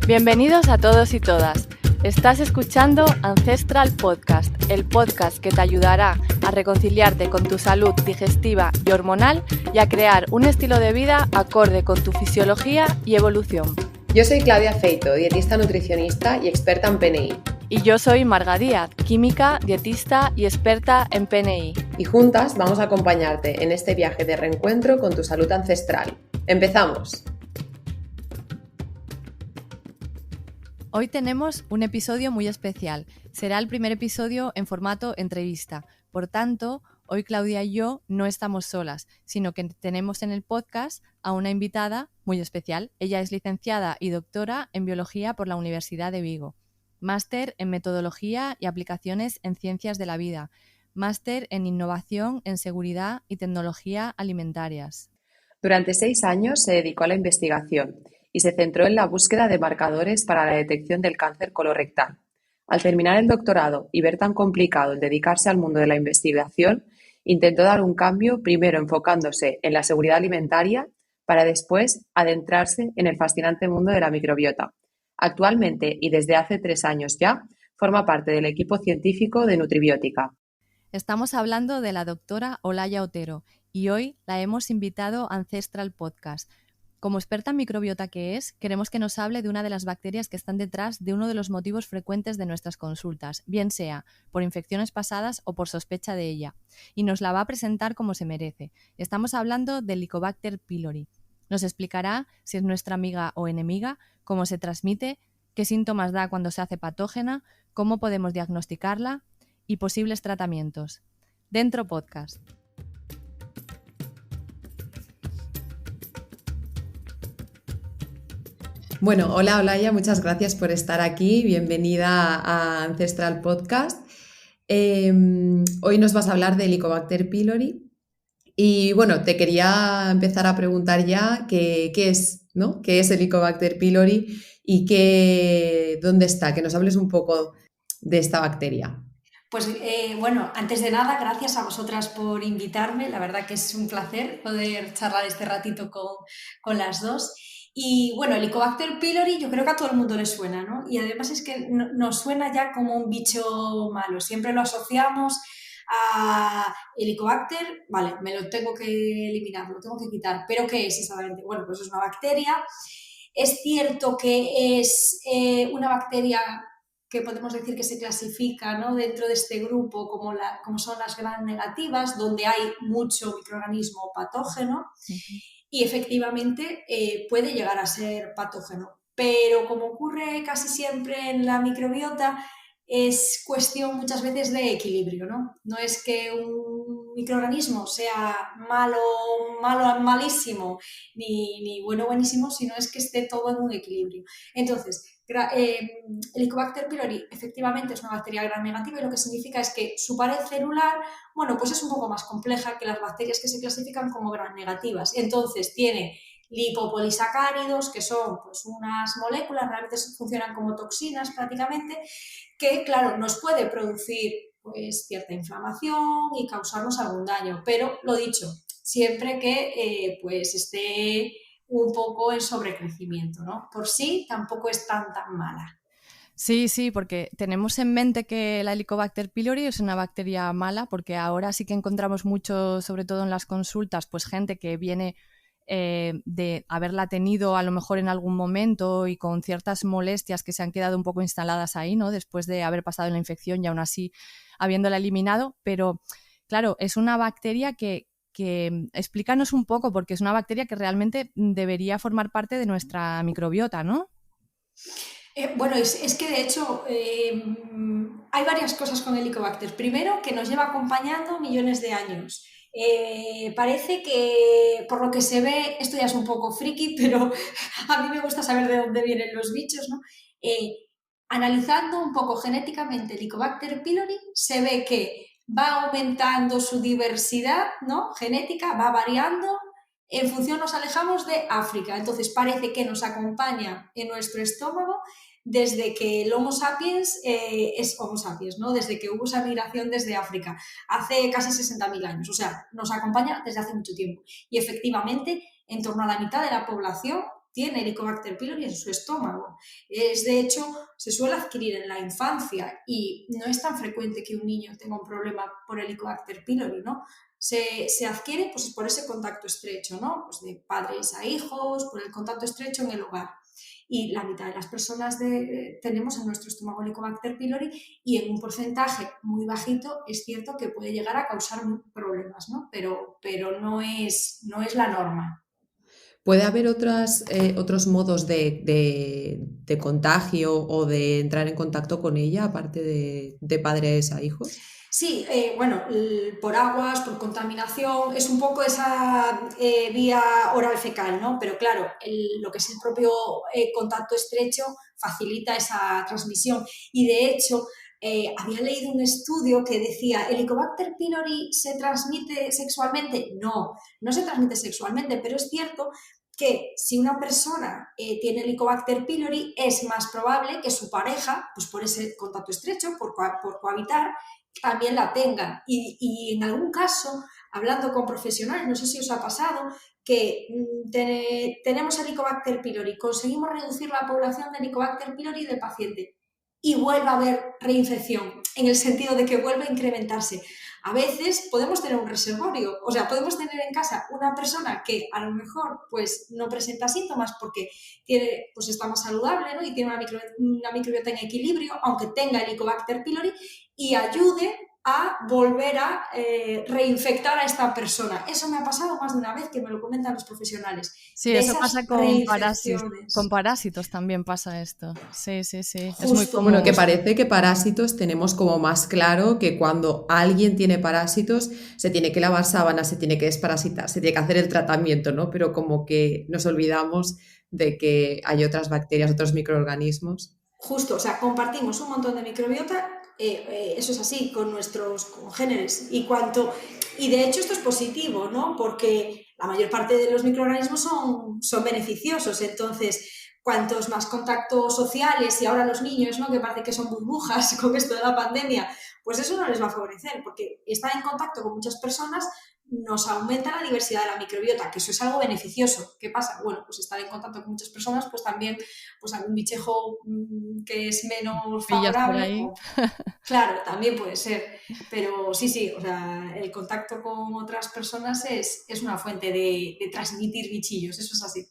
Bienvenidos a todos y todas. Estás escuchando Ancestral Podcast, el podcast que te ayudará a reconciliarte con tu salud digestiva y hormonal y a crear un estilo de vida acorde con tu fisiología y evolución. Yo soy Claudia Feito, dietista nutricionista y experta en PNI. Y yo soy Marga Díaz, química, dietista y experta en PNI. Y juntas vamos a acompañarte en este viaje de reencuentro con tu salud ancestral. ¡Empezamos! Hoy tenemos un episodio muy especial. Será el primer episodio en formato entrevista. Por tanto, hoy Claudia y yo no estamos solas, sino que tenemos en el podcast a una invitada muy especial. Ella es licenciada y doctora en Biología por la Universidad de Vigo, máster en Metodología y Aplicaciones en Ciencias de la Vida, máster en Innovación en Seguridad y Tecnología Alimentarias. Durante 6 años se dedicó a la investigación y se centró en la búsqueda de marcadores para la detección del cáncer colorectal. Al terminar el doctorado y ver tan complicado el dedicarse al mundo de la investigación, intentó dar un cambio, primero enfocándose en la seguridad alimentaria, para después adentrarse en el fascinante mundo de la microbiota. Actualmente, y desde hace 3 años ya, forma parte del equipo científico de Nutribiótica. Estamos hablando de la doctora Olaya Otero y hoy la hemos invitado a Ancestral Podcast. Como experta en microbiota que es, queremos que nos hable de una de las bacterias que están detrás de uno de los motivos frecuentes de nuestras consultas, bien sea por infecciones pasadas o por sospecha de ella, y nos la va a presentar como se merece. Estamos hablando del Helicobacter pylori. Nos explicará si es nuestra amiga o enemiga, cómo se transmite, qué síntomas da cuando se hace patógena, cómo podemos diagnosticarla y posibles tratamientos. Dentro podcast. Bueno, hola Olaya, muchas gracias por estar aquí. Bienvenida a Ancestral Podcast. Hoy nos vas a hablar del Helicobacter pylori. Y bueno, te quería empezar a preguntar ya qué es, ¿no? ¿Qué es el Helicobacter pylori y dónde está? Que nos hables un poco de esta bacteria. Pues bueno, antes de nada, gracias a vosotras por invitarme. La verdad que es un placer poder charlar este ratito con las dos. Y bueno, el Helicobacter pylori yo creo que a todo el mundo le suena, ¿no? Y además es que nos suena ya como un bicho malo. Siempre lo asociamos a Helicobacter, vale, me lo tengo que eliminar, lo tengo que quitar. ¿Pero qué es exactamente? Bueno, pues es una bacteria. Es cierto que es una bacteria que podemos decir que se clasifica, ¿no?, dentro de este grupo como son las gram negativas, donde hay mucho microorganismo patógeno. Y efectivamente puede llegar a ser patógeno. Pero como ocurre casi siempre en la microbiota, es cuestión muchas veces de equilibrio, ¿no? No es que un microorganismo sea malísimo, ni bueno, buenísimo, sino es que esté todo en un equilibrio. Entonces, el Helicobacter pylori efectivamente es una bacteria gram negativa y lo que significa es que su pared celular, bueno, pues es un poco más compleja que las bacterias que se clasifican como gram negativas. Entonces tiene lipopolisacáridos, que son pues unas moléculas, realmente funcionan como toxinas prácticamente, que claro, nos puede producir pues cierta inflamación y causarnos algún daño, pero lo dicho, siempre que pues esté un poco en sobrecrecimiento, ¿no? Por sí tampoco es tan mala. Sí, porque tenemos en mente que la Helicobacter pylori es una bacteria mala, porque ahora sí que encontramos mucho, sobre todo en las consultas, pues gente que viene de haberla tenido a lo mejor en algún momento y con ciertas molestias que se han quedado un poco instaladas ahí, ¿no?, después de haber pasado la infección y aún así habiéndola eliminado, pero claro, es una bacteria que explícanos un poco, porque es una bacteria que realmente debería formar parte de nuestra microbiota, ¿no? Bueno, es que de hecho hay varias cosas con Helicobacter. Primero, que nos lleva acompañando millones de años. Parece que, por lo que se ve, esto ya es un poco friki, pero a mí me gusta saber de dónde vienen los bichos, ¿no? Analizando un poco genéticamente Helicobacter pylori, se ve que va aumentando su diversidad, ¿no?, genética, va variando. En función nos alejamos de África, entonces parece que nos acompaña en nuestro estómago desde que el Homo sapiens es Homo sapiens, ¿no?, desde que hubo esa migración desde África, hace casi 60.000 años, o sea, nos acompaña desde hace mucho tiempo. Y efectivamente, en torno a la mitad de la población tiene Helicobacter pylori en su estómago. De hecho, se suele adquirir en la infancia y no es tan frecuente que un niño tenga un problema por Helicobacter pylori, ¿no? Se adquiere pues, por ese contacto estrecho, ¿no? Pues de padres a hijos, por el contacto estrecho en el hogar. Y la mitad de las personas tenemos en nuestro estómago Helicobacter pylori y en un porcentaje muy bajito es cierto que puede llegar a causar problemas, ¿no? Pero no es la norma. ¿Puede haber otros modos de contagio o de entrar en contacto con ella, aparte de padres a hijos? Sí, bueno, por aguas, por contaminación, es un poco esa vía oral fecal, ¿no? Pero claro, lo que es el propio contacto estrecho facilita esa transmisión. Y de hecho, había leído un estudio que decía, ¿Helicobacter pylori se transmite sexualmente? No, no se transmite sexualmente, pero es cierto que si una persona tiene Helicobacter pylori, es más probable que su pareja, pues por ese contacto estrecho, por cohabitar, también la tengan. Y en algún caso, hablando con profesionales, no sé si os ha pasado, que tenemos Helicobacter pylori, conseguimos reducir la población de Helicobacter pylori del paciente y vuelve a haber reinfección, en el sentido de que vuelve a incrementarse. A veces podemos tener un reservorio, o sea, podemos tener en casa una persona que a lo mejor pues, no presenta síntomas porque pues, está más saludable, ¿no? Y tiene una microbiota en equilibrio, aunque tenga Helicobacter pylori, y ayude a volver a reinfectar a esta persona. Eso me ha pasado más de una vez, que me lo comentan los profesionales. Sí, de eso esas pasa reinfecciones. con parásitos también pasa esto. Sí, sí, sí. Justo, es muy común. Bueno, que parece que parásitos tenemos como más claro que cuando alguien tiene parásitos se tiene que lavar sábanas, se tiene que desparasitar, se tiene que hacer el tratamiento, ¿no? Pero como que nos olvidamos de que hay otras bacterias, otros microorganismos. Justo, o sea, compartimos un montón de microbiota, eso es así, con nuestros congéneres. Y de hecho esto es positivo, ¿no? Porque la mayor parte de los microorganismos son beneficiosos, entonces cuantos más contactos sociales, y ahora los niños, ¿no? Que parece que son burbujas con esto de la pandemia, pues eso no les va a favorecer, porque estar en contacto con muchas personas nos aumenta la diversidad de la microbiota, que eso es algo beneficioso. ¿Qué pasa? Bueno, pues estar en contacto con muchas personas, pues también pues algún bichejo que es menos Pillas por favorable. ahí. Claro, también puede ser. Pero sí, o sea, el contacto con otras personas es una fuente de transmitir bichillos, eso es así.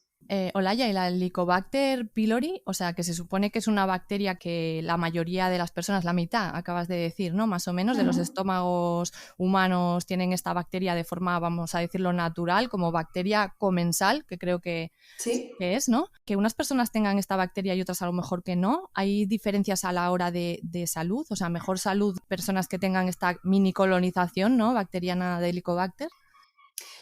Olaya, y la Helicobacter pylori, o sea, que se supone que es una bacteria que la mayoría de las personas, la mitad, acabas de decir, ¿no? Más o menos, de los estómagos humanos tienen esta bacteria de forma, vamos a decirlo, natural, como bacteria comensal, que creo que es, ¿no? Que unas personas tengan esta bacteria y otras a lo mejor que no. ¿Hay diferencias a la hora de salud? O sea, mejor salud personas que tengan esta mini colonización, ¿no? Bacteriana de Helicobacter.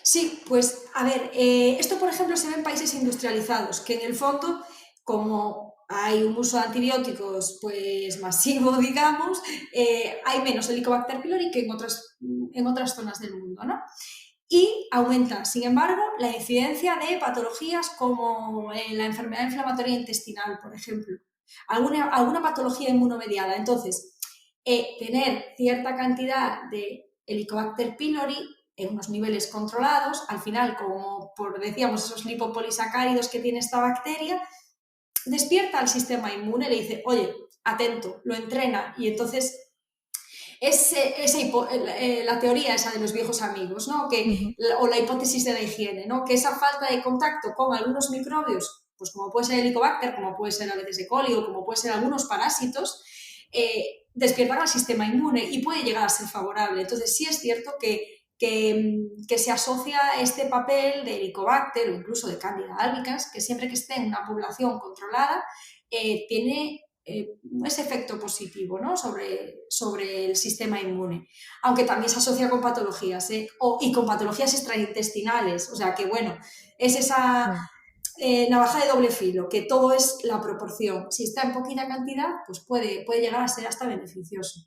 Sí, pues a ver, esto por ejemplo se ve en países industrializados, que en el fondo, como hay un uso de antibióticos pues masivo, digamos, hay menos Helicobacter pylori que en otras zonas del mundo, ¿no? Y aumenta, sin embargo, la incidencia de patologías como la enfermedad inflamatoria intestinal, por ejemplo, alguna patología inmunomediada. Entonces, tener cierta cantidad de Helicobacter pylori en unos niveles controlados, al final, como decíamos, esos lipopolisacáridos que tiene esta bacteria, despierta al sistema inmune, le dice, oye, atento, lo entrena, y entonces la teoría esa de los viejos amigos, ¿no? O la hipótesis de la higiene, ¿no? Que esa falta de contacto con algunos microbios, pues como puede ser Helicobacter, como puede ser a veces E. coli o como puede ser algunos parásitos, despiertan al sistema inmune y puede llegar a ser favorable. Entonces sí es cierto que se asocia este papel de Helicobacter o incluso de Candida albicans, que siempre que esté en una población controlada, tiene ese efecto positivo, ¿no? sobre el sistema inmune, aunque también se asocia con patologías y con patologías extraintestinales, o sea que bueno, es esa navaja de doble filo, que todo es la proporción. Si está en poquita cantidad, pues puede llegar a ser hasta beneficioso.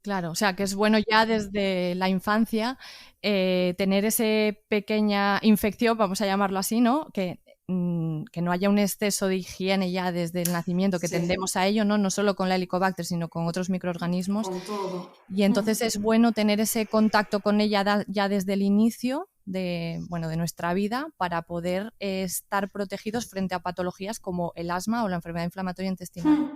Claro, o sea que es bueno ya desde la infancia tener esa pequeña infección, vamos a llamarlo así, ¿no? Que no haya un exceso de higiene ya desde el nacimiento, que tendemos a ello, ¿no? No solo con la Helicobacter, sino con otros microorganismos. Con todo. Y entonces es bueno tener ese contacto con ella ya desde el inicio de nuestra vida para poder estar protegidos frente a patologías como el asma o la enfermedad inflamatoria intestinal.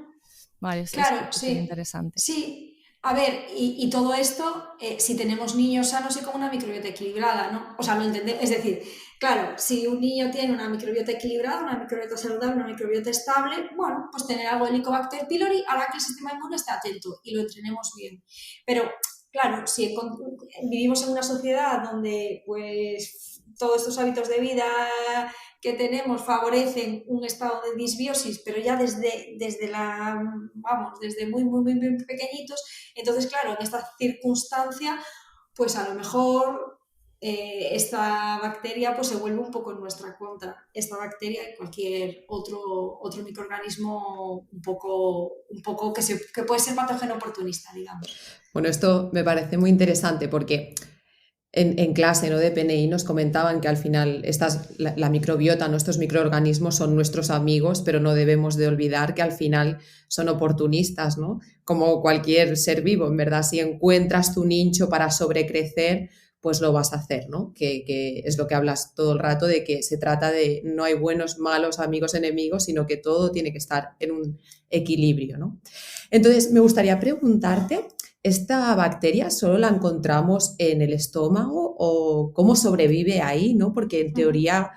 Vale, es Claro, súper sí, interesante. sí. A ver, y todo esto, si tenemos niños sanos y con una microbiota equilibrada, ¿no? O sea, lo entendemos. Es decir, claro, si un niño tiene una microbiota equilibrada, una microbiota saludable, una microbiota estable, bueno, pues tener algo de Helicobacter pylori hará que el sistema inmune esté atento y lo entrenemos bien. Pero, claro, si vivimos en una sociedad donde, pues, todos estos hábitos de vida que tenemos favorecen un estado de disbiosis, pero ya desde muy, muy, muy, muy pequeñitos. Entonces, claro, en esta circunstancia, pues a lo mejor esta bacteria pues se vuelve un poco en nuestra contra. Esta bacteria y cualquier otro microorganismo un poco que puede ser patógeno oportunista, digamos. Bueno, esto me parece muy interesante porque en clase, ¿no?, de PNI nos comentaban que al final la microbiota, nuestros microorganismos son nuestros amigos, pero no debemos de olvidar que al final son oportunistas, ¿no? Como cualquier ser vivo, en verdad, si encuentras tu nicho para sobrecrecer, pues lo vas a hacer, ¿no? Que es lo que hablas todo el rato, de que se trata de no hay buenos, malos, amigos, enemigos, sino que todo tiene que estar en un equilibrio, ¿no? Entonces, me gustaría preguntarte, ¿esta bacteria solo la encontramos en el estómago o cómo sobrevive ahí, ¿no? Porque en teoría,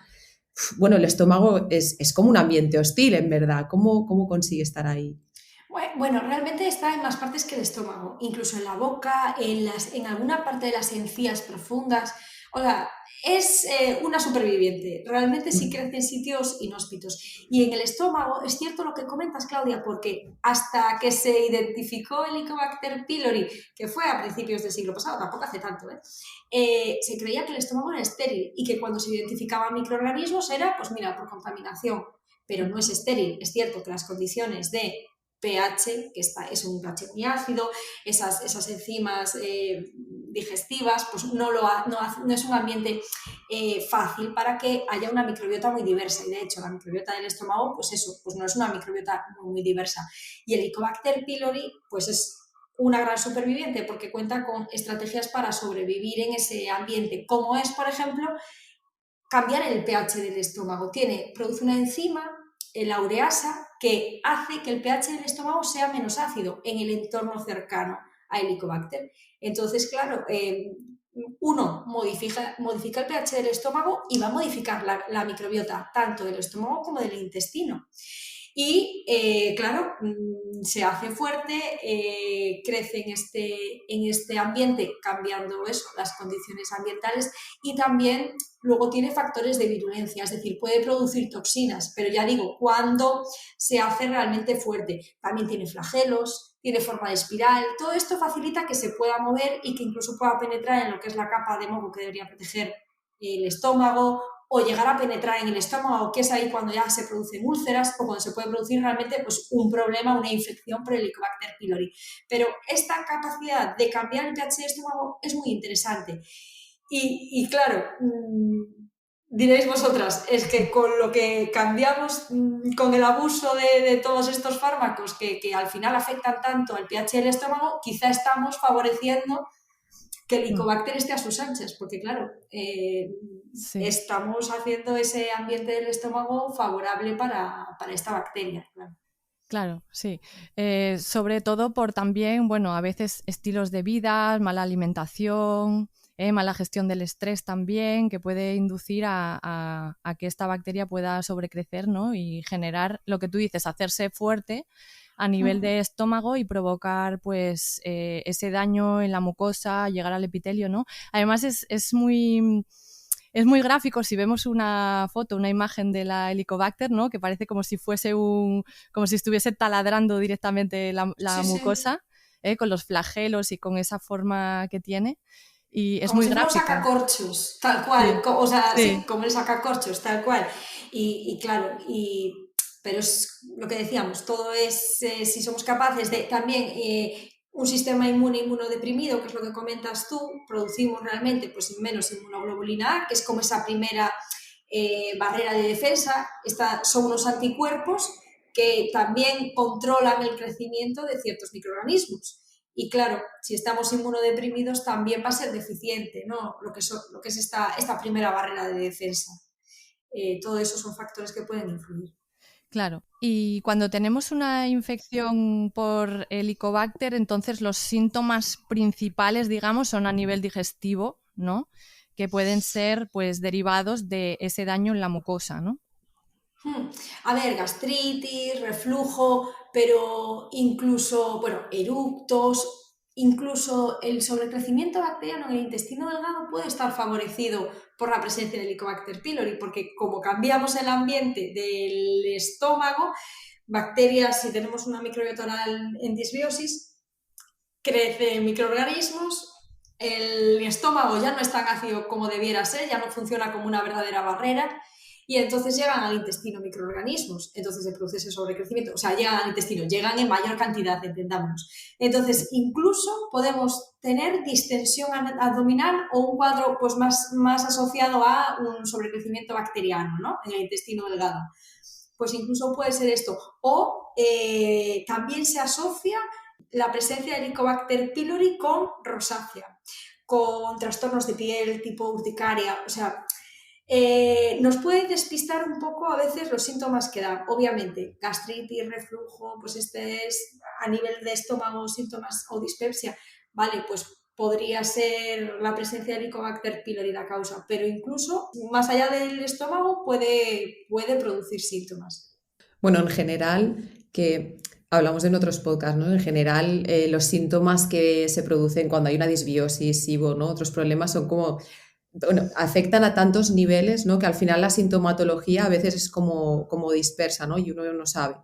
bueno, el estómago es como un ambiente hostil, en verdad. ¿Cómo consigue estar ahí? Bueno, realmente está en más partes que el estómago, incluso en la boca, en alguna parte de las encías profundas. O sea, es una superviviente. Realmente sí crece en sitios inhóspitos. Y en el estómago es cierto lo que comentas, Claudia, porque hasta que se identificó el Helicobacter pylori, que fue a principios del siglo pasado, tampoco hace tanto, se creía que el estómago era estéril y que cuando se identificaban microorganismos era, pues mira, por contaminación. Pero no es estéril. Es cierto que las condiciones de pH, es un pH muy ácido, esas enzimas digestivas, pues no es un ambiente fácil para que haya una microbiota muy diversa. Y de hecho, la microbiota del estómago, pues no es una microbiota muy, muy diversa. Y el Helicobacter pylori, pues es una gran superviviente porque cuenta con estrategias para sobrevivir en ese ambiente, como es, por ejemplo, cambiar el pH del estómago. Produce una enzima, la ureasa, que hace que el pH del estómago sea menos ácido en el entorno cercano a Helicobacter. Entonces, claro, uno modifica el pH del estómago y va a modificar la microbiota tanto del estómago como del intestino. Y claro, se hace fuerte, crece en este ambiente, cambiando eso, las condiciones ambientales, y también luego tiene factores de virulencia, es decir, puede producir toxinas, pero ya digo, cuando se hace realmente fuerte. También tiene flagelos, tiene forma de espiral, todo esto facilita que se pueda mover y que incluso pueda penetrar en lo que es la capa de moco que debería proteger el estómago, o llegar a penetrar en el estómago, que es ahí cuando ya se producen úlceras o cuando se puede producir realmente pues, un problema, una infección por el Helicobacter pylori. Pero esta capacidad de cambiar el pH del estómago es muy interesante. Y claro, diréis vosotras, es que con lo que cambiamos, con el abuso de todos estos fármacos que al final afectan tanto al pH del estómago, quizá estamos favoreciendo que el Helicobacter esté a sus anchas, porque claro, Sí. estamos haciendo ese ambiente del estómago favorable para esta bacteria. Claro, sí. Sobre todo por también, bueno, a veces estilos de vida, mala alimentación, mala gestión del estrés también, que puede inducir a que esta bacteria pueda sobrecrecer, ¿no? Y generar lo que tú dices, hacerse fuerte a nivel de estómago y provocar pues ese daño en la mucosa, llegar al epitelio, ¿no? Además es muy gráfico si vemos una foto, una imagen de la Helicobacter, ¿no? Que parece como si fuese como si estuviese taladrando directamente la Sí, mucosa, con los flagelos y con esa forma que tiene. Y es como muy si fuera un gráfico. sacacorchos, tal cual, Sí, o sea, sí, sí, como el sacacorchos, tal cual. Y claro, pero es lo que decíamos, todo es si somos capaces de también un sistema inmunodeprimido, que es lo que comentas tú, producimos realmente pues menos inmunoglobulina A, que es como esa primera barrera de defensa. Son unos anticuerpos que también controlan el crecimiento de ciertos microorganismos. Y claro, si estamos inmunodeprimidos también va a ser deficiente, ¿no? Lo que es esta primera barrera de defensa. Todo eso son factores que pueden influir. Claro. Y cuando tenemos una infección por Helicobacter, entonces los síntomas principales, digamos, son a nivel digestivo, ¿no? Que pueden ser, pues, derivados de ese daño en la mucosa, ¿no? A ver, gastritis, reflujo, pero incluso, bueno, eructos, incluso el sobrecrecimiento bacteriano en el intestino delgado puede estar favorecido por la presencia del Helicobacter pylori, porque como cambiamos el ambiente del estómago, bacterias, si tenemos una microbiota oral en disbiosis, crecen microorganismos, el estómago ya no es tan ácido como debiera ser, ya no funciona como una verdadera barrera, y entonces llegan al intestino microorganismos, entonces se produce ese sobrecrecimiento, o sea, llegan al intestino, llegan en mayor cantidad, entendámonos. Entonces, incluso podemos tener distensión abdominal o un cuadro pues, más asociado a un sobrecrecimiento bacteriano, ¿no? En el intestino delgado. Pues incluso puede ser esto. O también se asocia la presencia de Helicobacter pylori con rosácea, con trastornos de piel tipo urticaria, o sea, nos puede despistar un poco a veces los síntomas que dan. Obviamente, gastritis, reflujo, pues este es a nivel de estómago, síntomas o dispepsia, vale, pues podría ser la presencia de Helicobacter pylori la causa, pero incluso más allá del estómago puede producir síntomas. Bueno, en general, que hablamos en otros podcasts, ¿no? En general, los síntomas que se producen cuando hay una disbiosis, SIBO, ¿no? Otros problemas son como, bueno, afectan a tantos niveles, ¿no? Que al final la sintomatología a veces es como dispersa, ¿no? Y uno no sabe.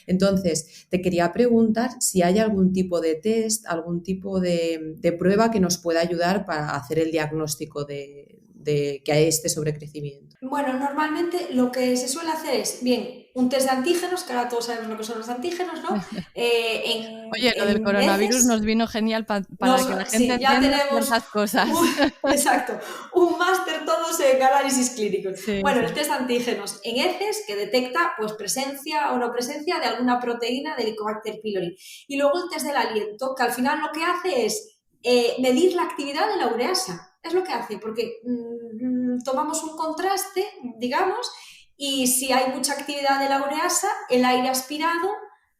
Entonces, te quería preguntar si hay algún tipo de test, algún tipo de prueba que nos pueda ayudar para hacer el diagnóstico de que hay este sobrecrecimiento. Bueno, normalmente lo que se suele hacer es, bien, un test de antígenos, que ahora todos sabemos lo que son los antígenos, ¿no? Oye, lo del En coronavirus nos heces, vino genial para que la gente sí, ya entienda tenemos ciertas cosas. exacto, un máster todos en análisis clínicos. Sí, Bueno, el sí. test de antígenos en heces que detecta pues presencia o no presencia de alguna proteína de Helicobacter pylori. Y luego el test del aliento, que al final lo que hace es medir la actividad de la ureasa. Es lo que hace, porque tomamos un contraste, digamos, y si hay mucha actividad de la ureasa, el aire aspirado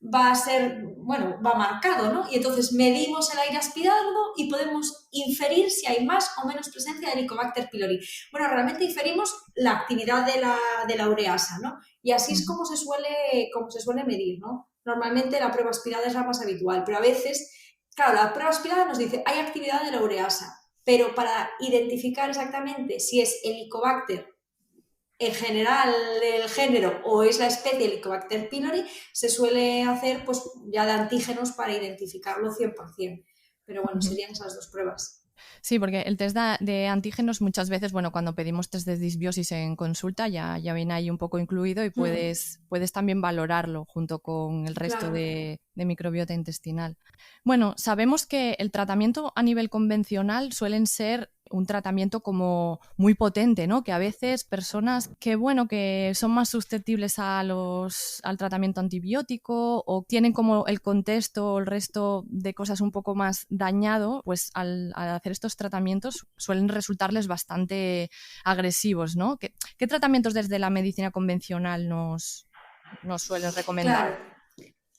va a ser, bueno, va marcado, ¿no? Y entonces medimos el aire aspirado y podemos inferir si hay más o menos presencia de Helicobacter pylori. Bueno, realmente inferimos la actividad de la ureasa, ¿no? Y así es como se suele medir, ¿no? Normalmente la prueba aspirada es la más habitual, pero a veces, claro, la prueba aspirada nos dice hay actividad de la ureasa, pero para identificar exactamente si es Helicobacter en general el género o es la especie Helicobacter pylori, se suele hacer pues ya de antígenos para identificarlo 100%. Pero bueno, serían esas dos pruebas. Sí, porque el test de antígenos muchas veces, bueno, cuando pedimos test de disbiosis en consulta ya viene ahí un poco incluido y puedes también valorarlo junto con el resto Claro. de microbiota intestinal. Bueno, sabemos que el tratamiento a nivel convencional suelen ser un tratamiento como muy potente, ¿no? Que a veces personas que, bueno, que son más susceptibles al tratamiento antibiótico o tienen como el contexto o el resto de cosas un poco más dañado, pues al hacer estos tratamientos suelen resultarles bastante agresivos, ¿no? ¿Qué tratamientos desde la medicina convencional nos suelen recomendar? Claro.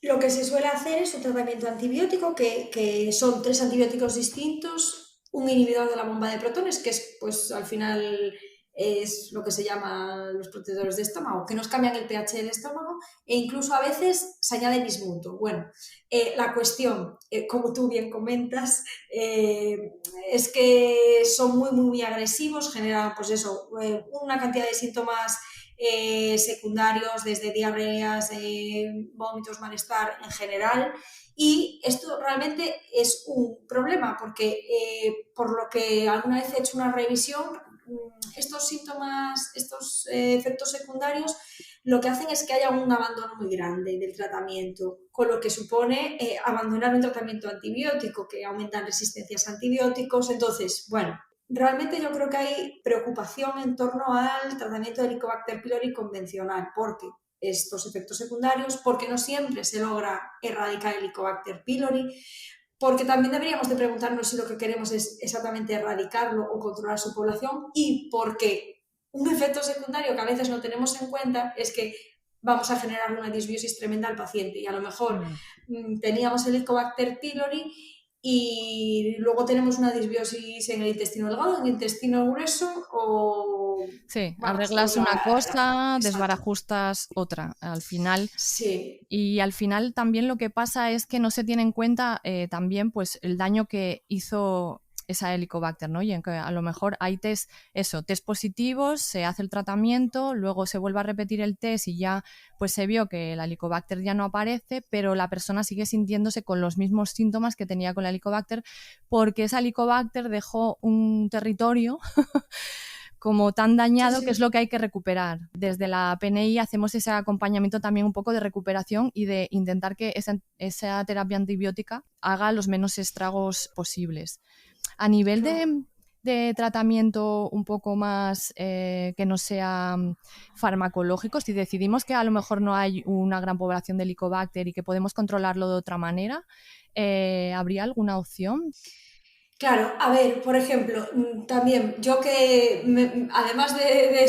Lo que se suele hacer es un tratamiento antibiótico que son 3 antibióticos distintos, un inhibidor de la bomba de protones, que es, pues, al final es lo que se llama los protectores de estómago, que nos cambian el pH del estómago e incluso a veces se añade bismuto. Bueno, la cuestión, como tú bien comentas, es que son muy agresivos, generan, pues eso, una cantidad de síntomas secundarios, desde diarreas, vómitos, malestar en general. Y esto realmente es un problema porque, por lo que alguna vez he hecho una revisión, estos síntomas, estos efectos secundarios, lo que hacen es que haya un abandono muy grande del tratamiento, con lo que supone abandonar un tratamiento antibiótico, que aumentan resistencias a antibióticos. Entonces, bueno, realmente yo creo que hay preocupación en torno al tratamiento de Helicobacter pylori convencional, porque estos efectos secundarios, porque no siempre se logra erradicar Helicobacter pylori, porque también deberíamos de preguntarnos si lo que queremos es exactamente erradicarlo o controlar su población, y porque un efecto secundario que a veces no tenemos en cuenta es que vamos a generar una disbiosis tremenda al paciente, y a lo mejor teníamos el Helicobacter pylori y luego tenemos una disbiosis en el intestino delgado, en el intestino grueso, o Sí, vamos, arreglas una cosa, exacto. desbarajustas otra. Al final, Sí, y al final también lo que pasa es que no se tiene en cuenta también pues el daño que hizo esa Helicobacter, ¿no? Y en que a lo mejor hay test positivos, se hace el tratamiento, luego se vuelve a repetir el test y ya pues se vio que la Helicobacter ya no aparece, pero la persona sigue sintiéndose con los mismos síntomas que tenía con la Helicobacter, porque esa Helicobacter dejó un territorio como tan sí, dañado, que es sí. lo que hay que recuperar. Desde la PNI hacemos ese acompañamiento también un poco de recuperación y de intentar que esa terapia antibiótica haga los menos estragos posibles. A nivel Claro. de tratamiento un poco más que no sea farmacológico, si decidimos que a lo mejor no hay una gran población de Helicobacter y que podemos controlarlo de otra manera, ¿habría alguna opción? Claro, a ver, por ejemplo, también yo que además de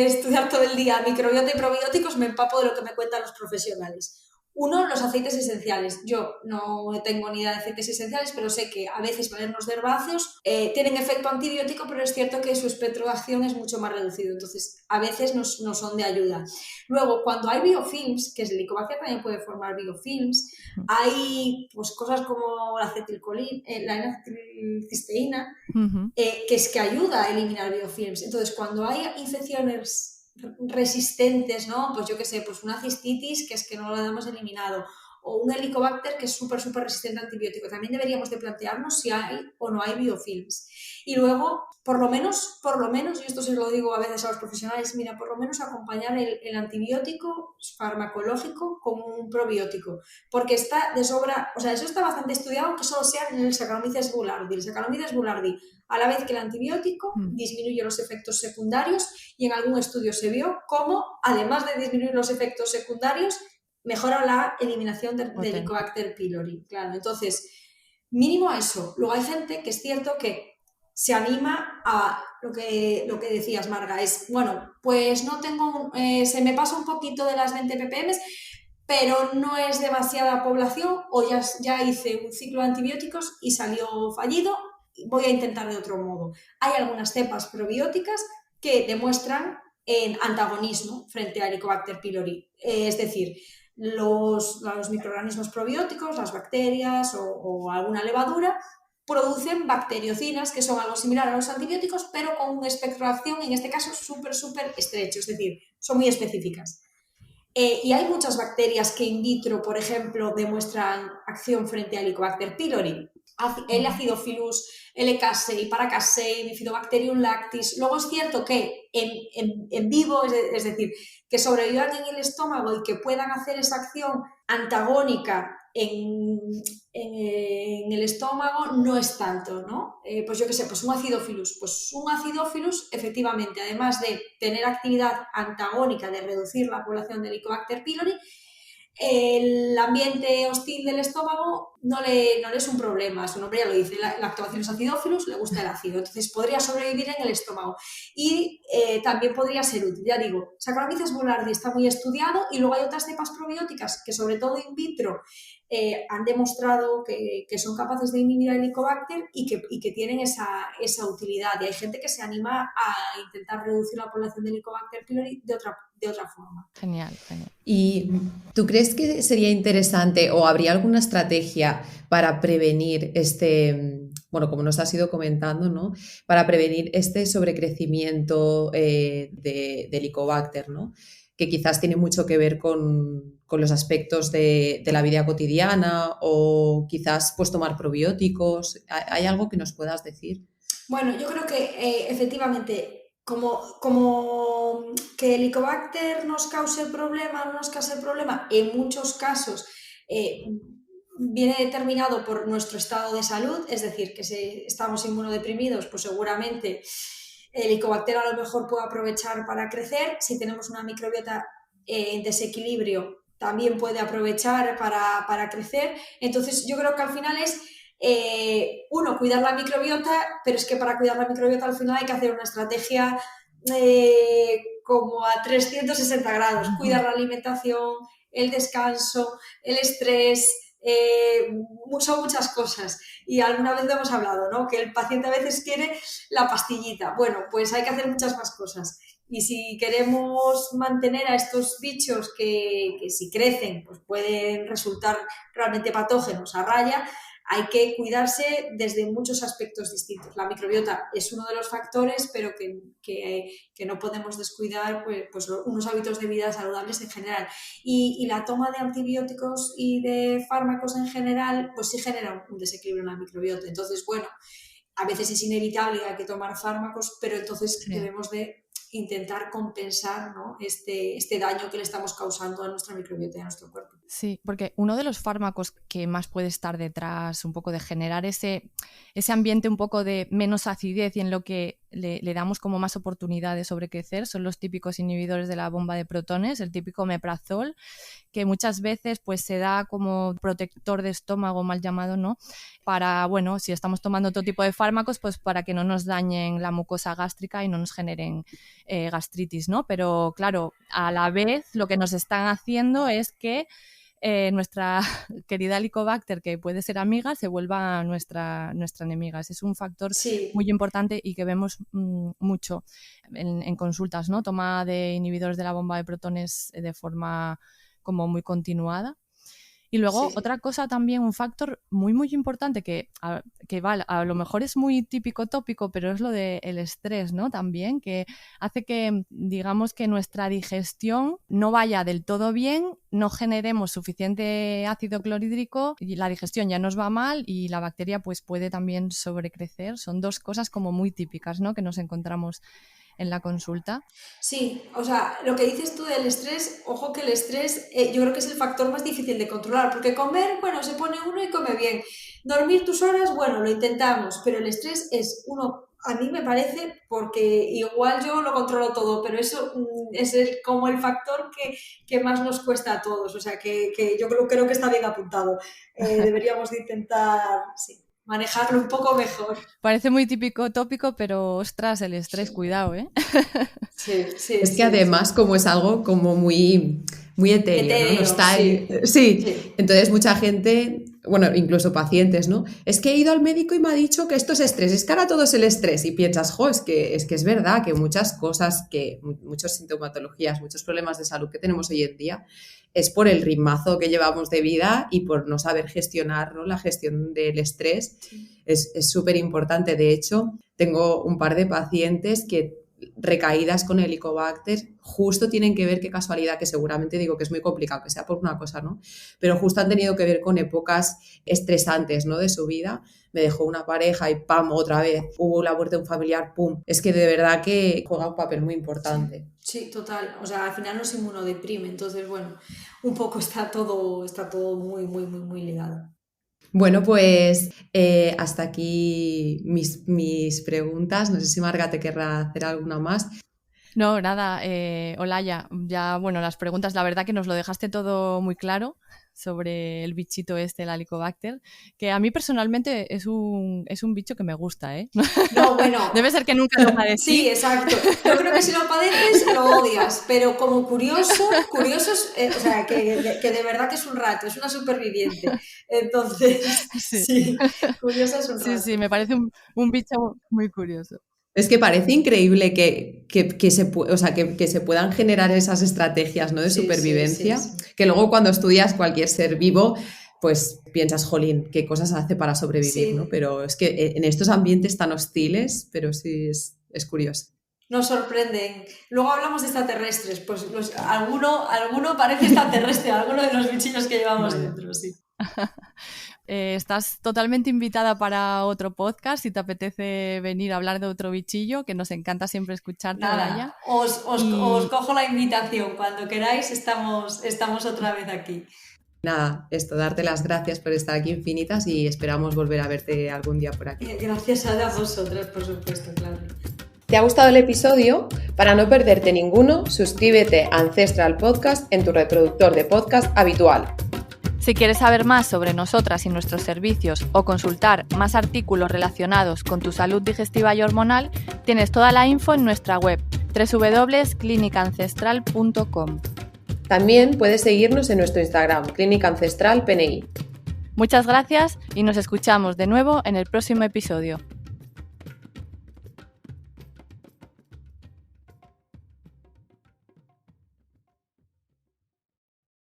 estudiar todo el día microbiota y probióticos, me empapo de lo que me cuentan los profesionales. Uno, los aceites esenciales. Yo no tengo ni idea de aceites esenciales, pero sé que a veces valernos de herbáceos tienen efecto antibiótico, pero es cierto que su espectro de acción es mucho más reducido, entonces a veces no son de ayuda. Luego, cuando hay biofilms, que es el Helicobacter también puede formar biofilms, hay pues, cosas como la acetilcisteína, Uh-huh. que es que ayuda a eliminar biofilms. Entonces, cuando hay infecciones resistentes, ¿no? Pues yo qué sé, pues una cistitis que es que no la hemos eliminado, o un helicobacter que es súper resistente a antibiótico. También deberíamos de plantearnos si hay o no hay biofilms. Y luego, por lo menos, y esto se lo digo a veces a los profesionales, mira, por lo menos acompañar el antibiótico farmacológico con un probiótico, porque está de sobra, o sea, eso está bastante estudiado, que solo sea en el Saccharomyces boulardii. El Saccharomyces boulardii, a la vez que el antibiótico, disminuye los efectos secundarios, y en algún estudio se vio cómo, además de disminuir los efectos secundarios, mejora la eliminación del Potente. Helicobacter pylori. Claro, entonces, mínimo eso. Luego hay gente que es cierto que se anima a lo que decías, Marga, es, bueno, pues no tengo, se me pasa un poquito de las 20 ppm, pero no es demasiada población, o ya hice un ciclo de antibióticos y salió fallido, voy a intentar de otro modo. Hay algunas cepas probióticas que demuestran antagonismo frente a Helicobacter pylori, es decir, los microorganismos probióticos, las bacterias o alguna levadura, producen bacteriocinas, que son algo similar a los antibióticos, pero con un espectro de acción, en este caso, súper estrecho, es decir, son muy específicas. Y hay muchas bacterias que in vitro, por ejemplo, demuestran acción frente a Helicobacter pylori. El Acidophilus, LK6, Paracasei, Bifidobacterium lactis. Luego es cierto que en vivo, es decir, que sobrevivan en el estómago y que puedan hacer esa acción antagónica en el estómago, no es tanto, ¿no? Pues yo qué sé, pues un acidófilus, efectivamente, además de tener actividad antagónica, de reducir la población de Helicobacter pylori, el ambiente hostil del estómago no le es un problema, su nombre ya lo dice, Lactobacillus acidófilos, le gusta el ácido, entonces podría sobrevivir en el estómago y también podría ser útil. Ya digo, Saccharomyces boulardii está muy estudiado, y luego hay otras cepas probióticas que, sobre todo in vitro, han demostrado que son capaces de inhibir el Helicobacter y que tienen esa utilidad, y hay gente que se anima a intentar reducir la población de Helicobacter pylori de otra forma. Genial, genial. ¿Y tú crees que sería interesante o habría alguna estrategia para prevenir bueno, como nos has ido comentando, ¿no? Para prevenir este sobrecrecimiento de Helicobacter, ¿no? Que quizás tiene mucho que ver con los aspectos de la vida cotidiana, o quizás pues tomar probióticos? ¿Hay algo que nos puedas decir? Bueno, yo creo que efectivamente, como que el Helicobacter nos cause el problema o no nos cause el problema, en muchos casos eh, viene determinado por nuestro estado de salud, es decir, que si estamos inmunodeprimidos, pues seguramente el Helicobacter a lo mejor puede aprovechar para crecer. Si tenemos una microbiota en desequilibrio, también puede aprovechar para crecer. Entonces, yo creo que al final es Uno, cuidar la microbiota, pero es que para cuidar la microbiota al final hay que hacer una estrategia como a 360 grados, cuidar la alimentación, el descanso, el estrés, son muchas cosas. Y alguna vez lo hemos hablado, ¿no? Que el paciente a veces quiere la pastillita. Bueno, pues hay que hacer muchas más cosas. Y si queremos mantener a estos bichos que si crecen pues pueden resultar realmente patógenos a raya, hay que cuidarse desde muchos aspectos distintos. La microbiota es uno de los factores, pero que no podemos descuidar pues unos hábitos de vida saludables en general. Y la toma de antibióticos y de fármacos en general, pues sí genera un desequilibrio en la microbiota. Entonces, bueno, a veces es inevitable, hay que tomar fármacos, pero entonces debemos de intentar compensar, ¿no? este daño que le estamos causando a nuestra microbiota y a nuestro cuerpo. Sí, porque uno de los fármacos que más puede estar detrás un poco de generar ese ambiente un poco de menos acidez y en lo que le damos como más oportunidad de sobrecrecer son los típicos inhibidores de la bomba de protones, el típico omeprazol, que muchas veces pues se da como protector de estómago, mal llamado, ¿no? Para, bueno, si estamos tomando otro tipo de fármacos, pues para que no nos dañen la mucosa gástrica y no nos generen gastritis, ¿no? Pero claro, a la vez lo que nos están haciendo es que nuestra querida Helicobacter, que puede ser amiga, se vuelva nuestra enemiga. Ese es un factor muy importante y que vemos mucho en consultas, ¿no? Toma de inhibidores de la bomba de protones de forma como muy continuada. Y luego otra cosa también, un factor muy muy importante que vale, a lo mejor es muy típico tópico, pero es lo del estrés, ¿no? También, que hace que, digamos, que nuestra digestión no vaya del todo bien, no generemos suficiente ácido clorhídrico y la digestión ya nos va mal y la bacteria pues puede también sobrecrecer. Son dos cosas como muy típicas, ¿no? Que nos encontramos en la consulta. Sí, o sea, lo que dices tú del estrés, ojo que el estrés yo creo que es el factor más difícil de controlar, porque comer, bueno, se pone uno y come bien. Dormir tus horas, bueno, lo intentamos, pero el estrés es uno, a mí me parece, porque igual yo lo controlo todo, pero eso es como el factor que más nos cuesta a todos, o sea, que yo creo que está bien apuntado. Deberíamos de intentar, sí, manejarlo un poco mejor. Parece muy típico tópico, pero ostras, el estrés, cuidado, ¿eh? Sí, es que además como es algo como muy etéreo, ¿no? No está sí. Entonces mucha gente, bueno, incluso pacientes, ¿no? Es que he ido al médico y me ha dicho que esto es estrés, es que ahora todo es el estrés y piensas, es que es verdad que muchas cosas, que muchas sintomatologías, muchos problemas de salud que tenemos hoy en día es por el ritmazo que llevamos de vida y por no saber gestionar, ¿no? La gestión del estrés es súper importante. De hecho, tengo un par de pacientes que recaídas con Helicobacter justo tienen que ver, qué casualidad, que seguramente digo que es muy complicado, que sea por una cosa, ¿no? Pero justo han tenido que ver con épocas estresantes, ¿no? De su vida. Me dejó una pareja y ¡pam! Otra vez. Hubo la muerte de un familiar, ¡pum! Es que de verdad que juega un papel muy importante. Sí, total. O sea, al final nos inmunodeprime. Entonces, bueno, un poco está todo muy, muy, muy, muy ligado. Bueno, pues hasta aquí mis preguntas. No sé si Marga te querrá hacer alguna más. No, nada, Olaya, ya, bueno, las preguntas, la verdad que nos lo dejaste todo muy claro sobre el bichito el Helicobacter, que a mí personalmente es un bicho que me gusta, ¿eh? No, bueno. Debe ser que nunca lo padecí. Sí, exacto. Yo creo que si lo padeces, lo odias, pero como curioso es, o sea, que de verdad que es un rato, es una superviviente. Entonces, sí curioso es un rato. Sí, me parece un bicho muy curioso. Es que parece increíble que se puedan generar esas estrategias, ¿no? De supervivencia, sí. Que luego cuando estudias cualquier ser vivo, pues piensas, jolín, qué cosas hace para sobrevivir, ¿no? Pero es que en estos ambientes tan hostiles, pero sí es curioso. Nos sorprenden. Luego hablamos de extraterrestres, pues alguno parece extraterrestre, alguno de los bichillos que llevamos dentro, sí. Estás totalmente invitada para otro podcast si te apetece venir a hablar de otro bichillo, que nos encanta siempre escucharte. Nada, os cojo la invitación, cuando queráis estamos otra vez aquí. Nada, darte las gracias por estar aquí infinitas y esperamos volver a verte algún día por aquí. Gracias a vosotras, por supuesto, claro. ¿Te ha gustado el episodio? Para no perderte ninguno, suscríbete a Ancestral Podcast en tu reproductor de podcast habitual. Si quieres saber más sobre nosotras y nuestros servicios o consultar más artículos relacionados con tu salud digestiva y hormonal, tienes toda la info en nuestra web www.clinicaancestral.com. También puedes seguirnos en nuestro Instagram, Clínica Ancestral PNI. Muchas gracias y nos escuchamos de nuevo en el próximo episodio.